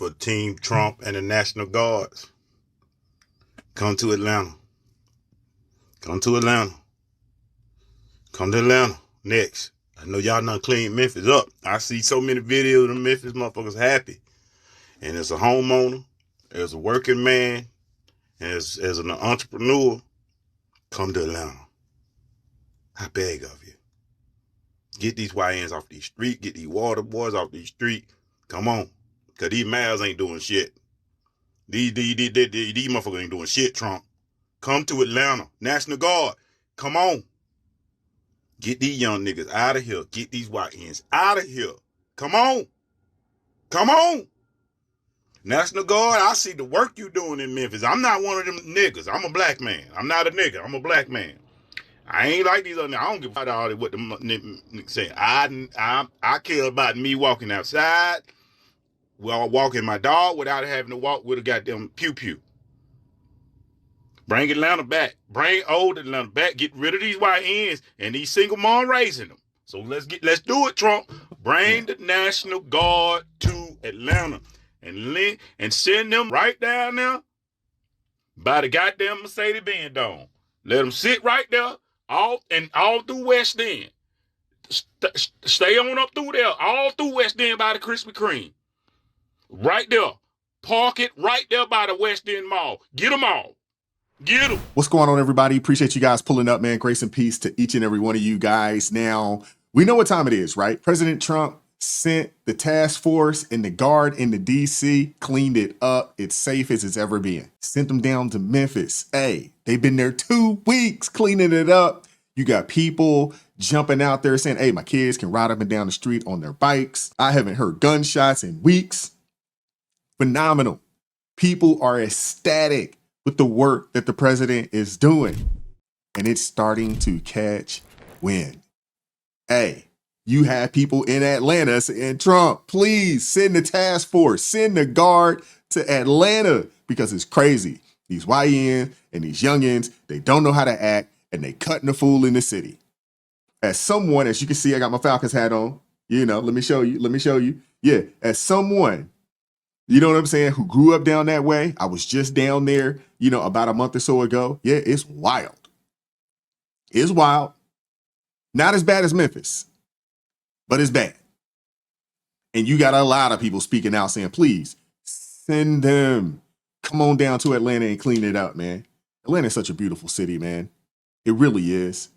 for Team Trump and the National Guards. Come to Atlanta. Come to Atlanta. Come to Atlanta next. I know y'all done cleaned Memphis up. I see so many videos of Memphis motherfuckers happy. And as a homeowner, as a working man, as an entrepreneur, come to Atlanta. I beg of you. Get these YNs off these streets. Get these water boys off these streets. Come on. Because these males ain't doing shit. These motherfuckers ain't doing shit, Trump. Come to Atlanta. National Guard. Come on. Get these young niggas out of here. Get these YNs out of here. Come on. Come on. National Guard, I see the work you doing in Memphis. I'm not one of them niggas. I'm a black man. I'm not a nigga. I'm a black man. I ain't like these other niggas. I don't give a fuck about what the niggas say. I care about me walking outside. Well, walking my dog without having to walk with a goddamn pew-pew. Bring Atlanta back. Bring old Atlanta back. Get rid of these YNs and these single mom raising them. So let's do it, Trump. Bring the National Guard to Atlanta and send them right down there by the goddamn Mercedes-Benz Dome. Let them sit right there all through West End. Stay on up through there, all through West End by the Krispy Kreme. Right there. Park it right there by the West End Mall. Get them all. Get them. What's going on, everybody? Appreciate you guys pulling up, man. Grace and peace to each and every one of you guys. Now, we know what time it is, right? President Trump sent the task force and the guard into D.C., cleaned it up. It's safe as it's ever been. Sent them down to Memphis. Hey, they've been there 2 weeks cleaning it up. You got people jumping out there saying, hey, my kids can ride up and down the street on their bikes. I haven't heard gunshots in weeks. Phenomenal. People are ecstatic with the work that the president is doing. And it's starting to catch wind. Hey, you have people in Atlanta saying, Trump, please send the task force, send the guard to Atlanta, because it's crazy. These YN and these youngins, they don't know how to act, and they cutting the fool in the city. As someone, as you can see, I got my Falcons hat on. You know, let me show you. Yeah, as someone, you know what I'm saying, who grew up down that way. I was just down there, about a month or so ago. Yeah, it's wild. It's wild. Not as bad as Memphis, but it's bad. And you got a lot of people speaking out saying, please send them. Come on down to Atlanta and clean it up, man. Atlanta is such a beautiful city, man. It really is.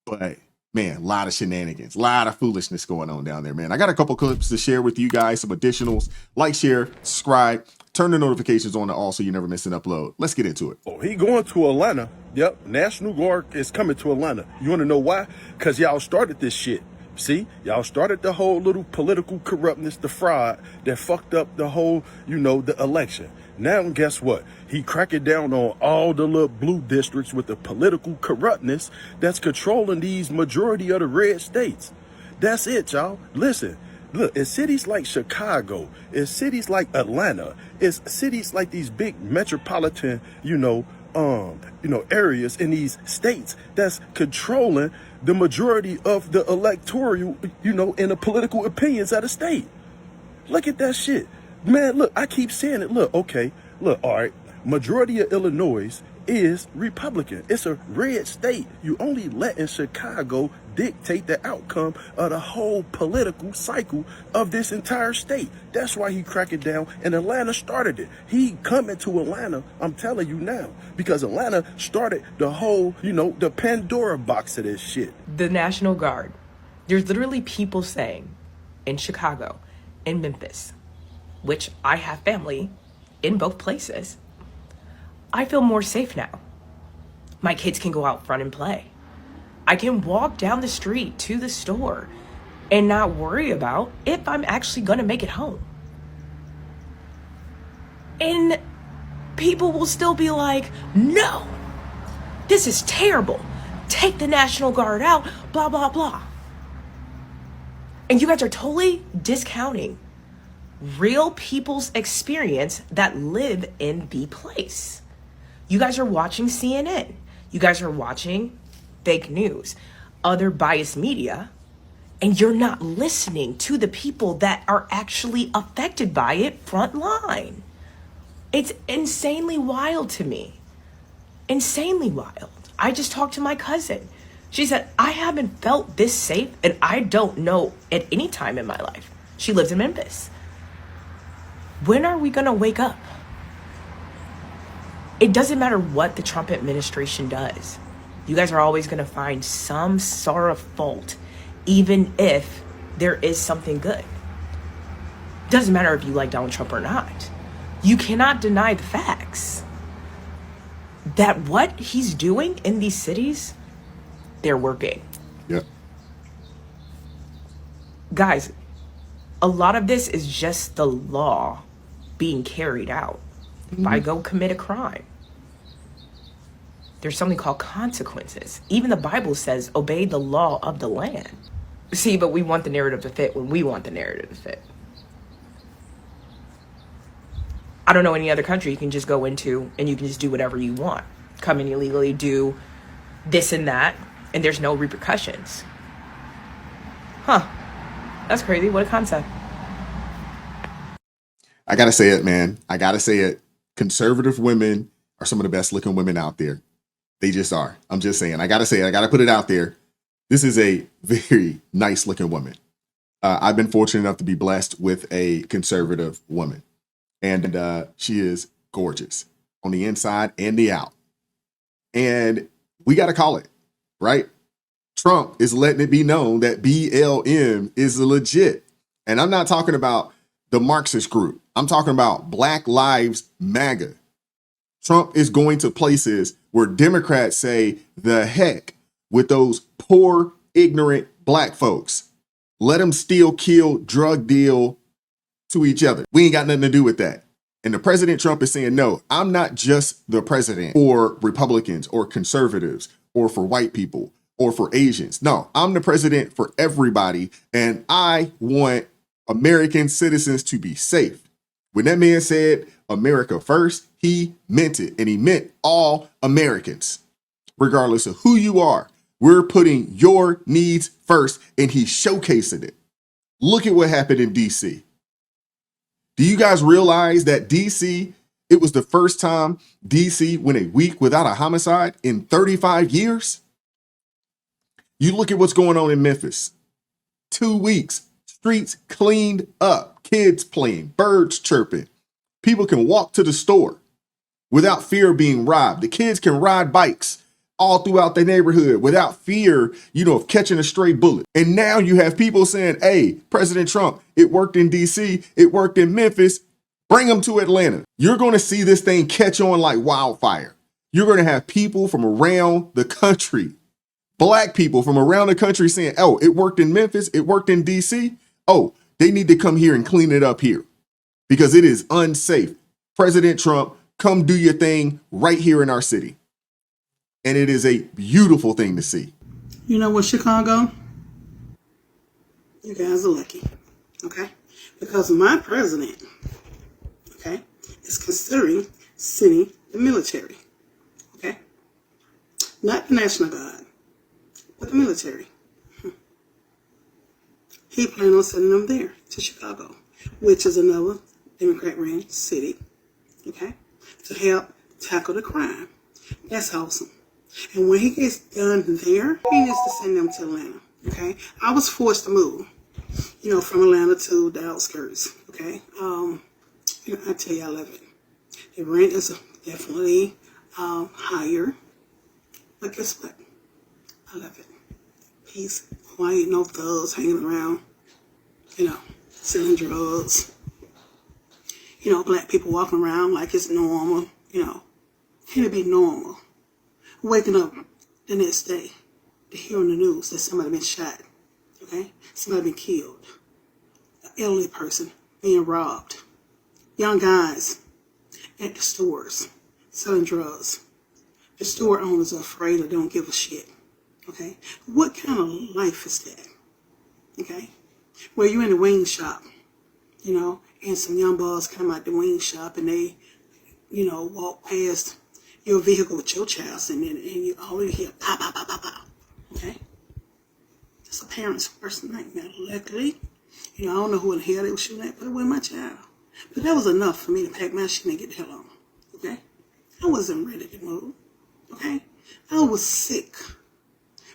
But man, a lot of shenanigans, a lot of foolishness going on down there, man. I got a couple clips to share with you guys, some additionals. Like, share, subscribe, turn the notifications on to all so you never miss an upload. Let's get into it. Oh, he going to Atlanta. Yep, National Guard is coming to Atlanta. You want to know why? Because y'all started this shit. See, y'all started the whole little political corruptness, the fraud that fucked up the whole, the election. Now, guess what? He cracking down on all the little blue districts with the political corruptness that's controlling these majority of the red states. That's it, y'all. Listen, look, it's cities like Chicago, it's cities like Atlanta, it's cities like these big metropolitan, areas in these states that's controlling the majority of the electoral, and the political opinions of the state. Look at that shit. Man, look, I keep saying it. Look, okay, look, all right. Majority of Illinois is Republican. It's a red state. You only letting Chicago dictate the outcome of the whole political cycle of this entire state. That's why he cracking down, and Atlanta started it. He coming to Atlanta, I'm telling you now, because Atlanta started the whole, the Pandora box of this shit. The National Guard. There's literally people saying in Chicago, in Memphis, which I have family in both places, I feel more safe now. My kids can go out front and play. I can walk down the street to the store and not worry about if I'm actually gonna make it home. And people will still be like, no, this is terrible. Take the National Guard out, blah, blah, blah. And you guys are totally discounting real people's experience that live in the place. You guys are watching CNN. You guys are watching fake news, other biased media, And you're not listening to the people that are actually affected by it front line. It's insanely wild to me. Insanely wild. I just talked to my cousin. She said, I haven't felt this safe, and I don't know at any time in my life. She lives in Memphis. When are we gonna wake up? It doesn't matter what the Trump administration does. You guys are always gonna find some sort of fault, even if there is something good. Doesn't matter if you like Donald Trump or not. You cannot deny the facts that what he's doing in these cities, they're working. Yep. Guys, a lot of this is just the law being carried out. If I go commit a crime, there's something called consequences. Even the Bible says, obey the law of the land. See, but we want the narrative to fit when we want the narrative to fit. I don't know any other country you can just go into and you can just do whatever you want. Come in illegally, do this and that, and there's no repercussions. Huh. That's crazy. What a concept. I gotta say it, man. I gotta say it. Conservative women are some of the best looking women out there. They just are. I'm just saying. I gotta say it. I gotta put it out there. This is a very nice looking woman. I've been fortunate enough to be blessed with a conservative woman. And she is gorgeous on the inside and the out. And we got to call it, right? Trump is letting it be known that BLM is legit. And I'm not talking about the Marxist group. I'm talking about Black Lives MAGA. Trump is going to places where Democrats say the heck with those poor, ignorant Black folks. Let them steal, kill, drug deal to each other. We ain't got nothing to do with that. And the President Trump is saying, no, I'm not just the president for Republicans or conservatives or for white people or for Asians. No, I'm the president for everybody. And I want American citizens to be safe. When that man said America first, he meant it. And he meant all Americans, regardless of who you are. We're putting your needs first. And he showcased it. Look at what happened in DC. Do you guys realize that DC, it was the first time DC went a week without a homicide in 35 years? You look at what's going on in Memphis. 2 weeks, streets cleaned up, kids playing, birds chirping. People can walk to the store without fear of being robbed. The kids can ride bikes all throughout the neighborhood without fear, of catching a stray bullet. And now you have people saying, hey, President Trump, it worked in DC, it worked in Memphis, bring them to Atlanta. You're going to see this thing catch on like wildfire. You're going to have people from around the country, Black people from around the country saying, oh, it worked in Memphis, it worked in DC. Oh, they need to come here and clean it up here because it is unsafe. President Trump, come do your thing right here in our city. And it is a beautiful thing to see. You know what, Chicago? You guys are lucky, okay? Because my president, okay, is considering sending the military, okay? Not the National Guard, but the military. He planned on sending them there to Chicago, which is another Democrat-ran city, okay, to help tackle the crime. That's awesome. And when he gets done there, he needs to send them to Atlanta, okay? I was forced to move, from Atlanta to the outskirts, okay? I tell you, I love it. The rent is definitely higher, but guess what? I love it. Peace, quiet, no thugs hanging around, selling drugs. Black people walking around like it's normal, Can it be normal? Waking up the next day to hear on the news that somebody been shot, okay? Somebody been killed. An elderly person being robbed. Young guys at the stores selling drugs. The store owners are afraid or don't give a shit, okay? What kind of life is that, okay? Where you in the wing shop, and some young boys come out the wing shop and they, walk past your vehicle with your child and you already hear pow, pow, pow, pow, pow. Okay? It's a parent's worst nightmare. Luckily, I don't know who in the hell they were shooting at, but it wasn't my child. But that was enough for me to pack my shit and get the hell on. Okay? I wasn't ready to move. Okay? I was sick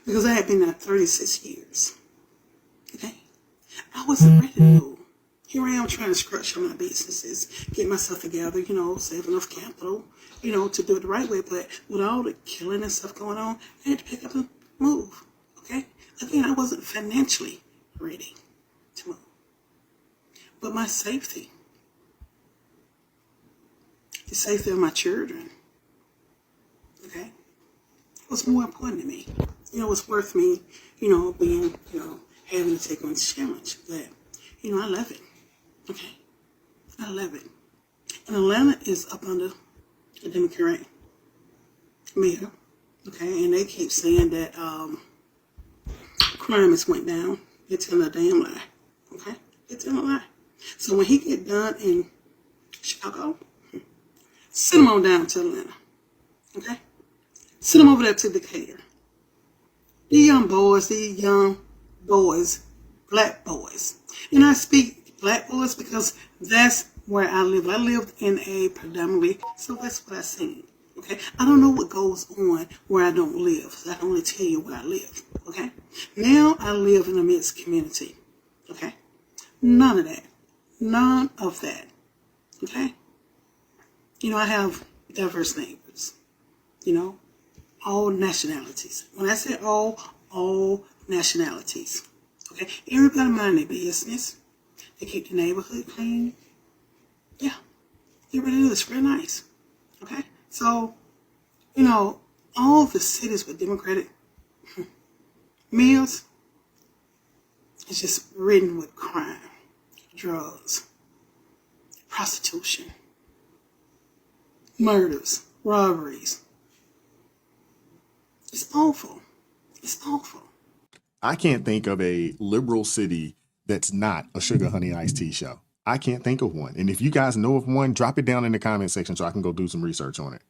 because I had been there 36 years. Okay? I wasn't ready to move. Here I am trying to structure my businesses, get myself together, save enough capital, to do it the right way. But with all the killing and stuff going on, I had to pick up and move. Okay? Again, I wasn't financially ready to move. But my safety, the safety of my children, okay, was more important to me. It's worth me, being, having to take on this challenge. But, I love it. Okay? I love it. And Atlanta is up under a Democrat mayor. Okay? And they keep saying that crime has went down. They're telling a damn lie. Okay? They're telling a lie. So when he get done in Chicago, send him on down to Atlanta. Okay? Send him over there to Decatur. These young boys, black boys. And I speak black boys because that's where I live. I lived in a predominantly, so that's what I seen. Okay? I don't know what goes on where I don't live. So I can only tell you where I live. Okay? Now I live in a mixed community. Okay? None of that. None of that. Okay? I have diverse neighbors. All nationalities. When I say all nationalities. Okay? Everybody mind their business. They keep the neighborhood clean. Yeah. They really do. It's real nice. Okay? So, all the cities with Democratic mayors is just ridden with crime, drugs, prostitution, murders, robberies. It's awful. It's awful. I can't think of a liberal city that's not a Sugar Honey Iced Tea show. I can't think of one. And if you guys know of one, drop it down in the comment section so I can go do some research on it.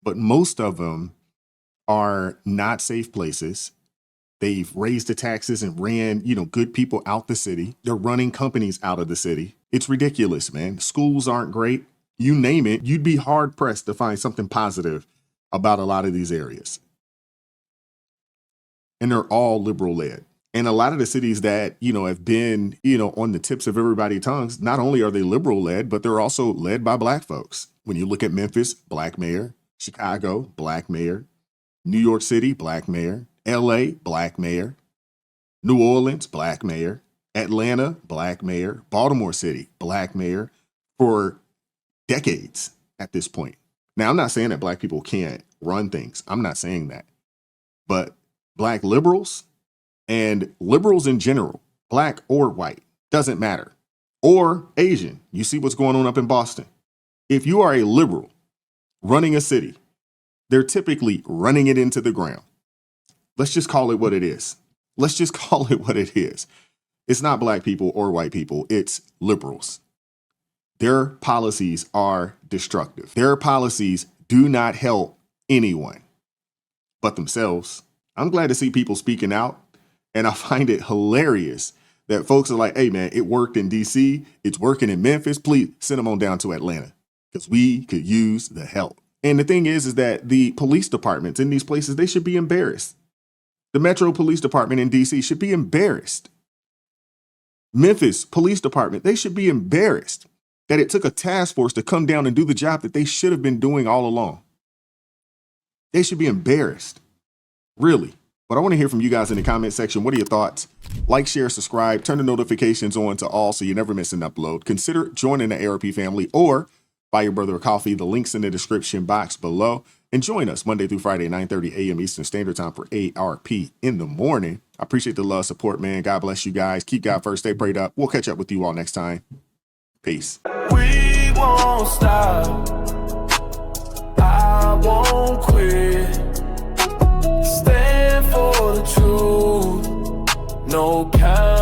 But most of them are not safe places. They've raised the taxes and ran, good people out the city. They're running companies out of the city. It's ridiculous, man. Schools aren't great. You name it, you'd be hard pressed to find something positive about a lot of these areas. And they're all liberal led. And a lot of the cities that, have been, on the tips of everybody's tongues, not only are they liberal led, but they're also led by black folks. When you look at Memphis, black mayor, Chicago, black mayor, New York City, black mayor, LA, black mayor, New Orleans, black mayor, Atlanta, black mayor, Baltimore City, black mayor for decades at this point. Now, I'm not saying that black people can't run things. I'm not saying that. But black liberals and liberals in general, black or white, doesn't matter. Or Asian. You see what's going on up in Boston. If you are a liberal running a city, they're typically running it into the ground. Let's just call it what it is. Let's just call it what it is. It's not black people or white people. It's liberals. Their policies are destructive. Their policies do not help anyone but themselves. I'm glad to see people speaking out, and I find it hilarious that folks are like, hey, man, it worked in D.C., it's working in Memphis. Please send them on down to Atlanta because we could use the help. And the thing is that the police departments in these places, they should be embarrassed. The Metro Police Department in D.C. should be embarrassed. Memphis Police Department, they should be embarrassed that it took a task force to come down and do the job that they should have been doing all along. They should be embarrassed. Really. But I want to hear from you guys in the comment section. What are your thoughts? Like, share, subscribe, turn the notifications on to all so you never miss an upload. Consider joining the ARP family or buy your brother a coffee. The link's in the description box below. And join us Monday through Friday, 9:30 a.m. Eastern Standard Time for ARP in the morning. I appreciate the love, support, man. God bless you guys. Keep God first. Stay prayed up. We'll catch up with you all next time. Peace. We won't stop. I won't quit. Stand for the truth. No count.